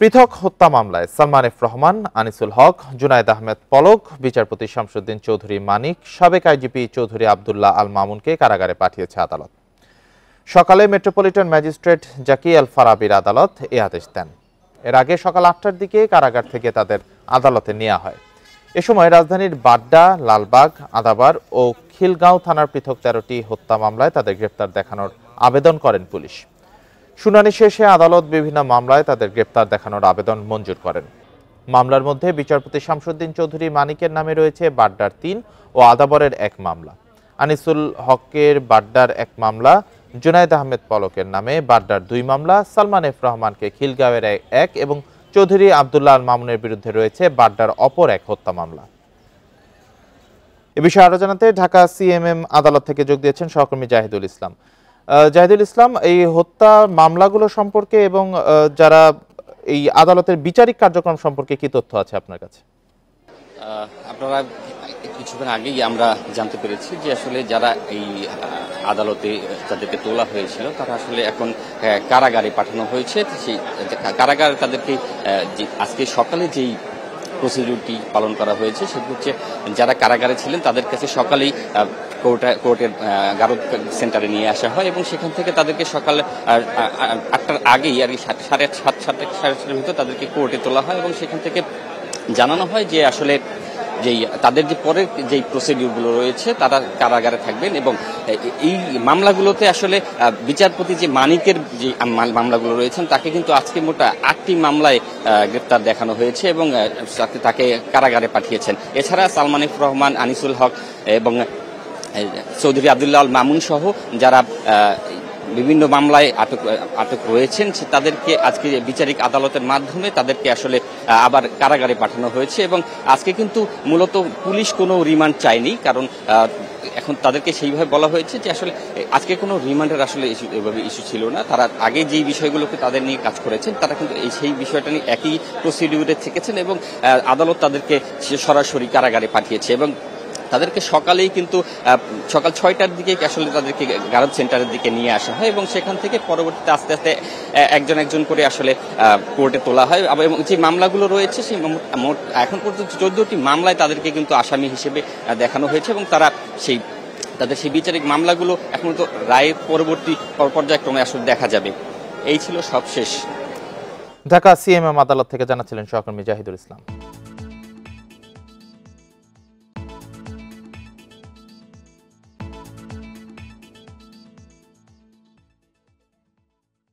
পৃথক হত্যা মামলায় সালমান এফ রহমান, আনিসুল হক, জুনায়েদ আহমেদ পলক, বিচারপতি শামসুদ্দিন চৌধুরী মানিক, সাবেক আইজিপি চৌধুরী আব্দুল্লাহ আল মামুনকে কারাগারে পাঠিয়েছে আদালত। সকালে মেট্রোপলিটন ম্যাজিস্ট্রেট জাকি আল ফারাবির আদালত এ আদেশ দেন। এর আগে সকাল ৮টার দিকে কারাগার থেকে তাদের আদালতে নেওয়া হয়। এ সময় রাজধানীর বাড্ডা, লালবাগ, আদাবার ও খিলগাঁও থানার পৃথক ১৩টি হত্যা মামলায় তাদের গ্রেপ্তার দেখানোর আবেদন করেন পুলিশ। শুনানি শেষে আদালত বিভিন্ন মামলায় তাদের গ্রেপ্তার দেখানোর আবেদন মঞ্জুর করেন। মামলার মধ্যে বিচারপতি শামসুদ্দিন চৌধুরী মানিকের নামে রয়েছে বাড্ডার ৩ ও আদাবরের ১ মামলা, আনিসুল হকের বাড্ডার ১ মামলা, জুনায়েদ আহমেদ পলকের নামে বাড্ডার ২ মামলা, সালমান এফ রহমানকে খিলগাঁওয়ের ১ এবং চৌধুরী আব্দুল্লাহ আল মামুনের বিরুদ্ধে রয়েছে বাড্ডার অপর ১ হত্যা মামলা। এ বিষয়ে আরো জানাতে ঢাকা সিএমএম আদালত থেকে যোগ দিয়েছেন সহকর্মী জাহিদুল ইসলাম। জাহিদুল ইসলাম, এই হত্যা মামলাগুলো সম্পর্কে এবং যারা এই আদালতের বিচারিক কার্যক্রম সম্পর্কে কি তথ্য আছে আপনার কাছে? আপনারা কিছুক্ষণ আগেই আমরা জানতে পেরেছি যে আসলে যারা এই আদালতে তাদেরকে তোলা হয়েছিল তারা আসলে এখন কারাগারে পাঠানো হয়েছে। সেই কারাগার তাদেরকে আজকে সকালে যেই প্রসিডিউরটি পালন করা হয়েছে সেটি হচ্ছে যারা কারাগারে ছিলেন তাদের কাছে সকালেই কোর্টের গারদ সেন্টারে নিয়ে আসা হয় এবং সেখান থেকে তাদেরকে সকাল ৮টার আগেই আর কি ৭:৩০-৭:৩০ ভিতর তাদেরকে কোর্টে তোলা হয় এবং সেখান থেকে জানানো হয় যে আসলে যেই তাদের যে পরের যেই প্রসিডিউরগুলো রয়েছে তারা কারাগারে থাকবেন এবং এই মামলাগুলোতে আসলে বিচারপতি যে মানিকের যে মামলাগুলো রয়েছেন তাকে কিন্তু আজকে মোট ৮টি মামলায় গ্রেপ্তার দেখানো হয়েছে এবং তাকে কারাগারে পাঠিয়েছেন। এছাড়া সালমান এফ রহমান, আনিসুল হক এবং চৌধুরী আব্দুল্লাহ আল মামুন সহ যারা বিভিন্ন মামলায় আটক রয়েছেন তাদেরকে আজকে বিচারিক আদালতের মাধ্যমে তাদেরকে আসলে আবার কারাগারে পাঠানো হয়েছে এবং আজকে কিন্তু মূলত পুলিশ কোনো রিমান্ড চায়নি, কারণ এখন তাদেরকে সেইভাবে বলা হয়েছে যে আসলে আজকে কোনো রিমান্ডের আসলে এভাবে ইস্যু ছিল না। তারা আগে যেই বিষয়গুলোকে তাদের নিয়ে কাজ করেছেন তারা কিন্তু সেই বিষয়টা নিয়ে একই প্রসিডিউরে থেকেছেন এবং আদালত তাদেরকে সরাসরি কারাগারে পাঠিয়েছে এবং তাদেরকে সকালেই কিন্তু সকাল ৬টার দিকে আসলে তাদেরকে গারদ সেন্টারের দিকে নিয়ে আসা হয় এবং সেখান থেকে পরবর্তীতে আস্তে আস্তে একজন একজন করে আসলে কোর্টে তোলা হয় এবং যে মামলাগুলো রয়েছে সেই মোট এখন পর্যন্ত ১৪টি মামলায় তাদেরকে কিন্তু আসামি হিসেবে দেখানো হয়েছে এবং তাদের সেই বিচারিক মামলাগুলো এখন তো রায়ের পরবর্তী পর্যায়ক্রমে আসলে দেখা যাবে। এই ছিল সবশেষ। ঢাকা সিএমএম আদালত থেকে জানাচ্ছিলেন সহকর্মী জাহিদুল ইসলাম।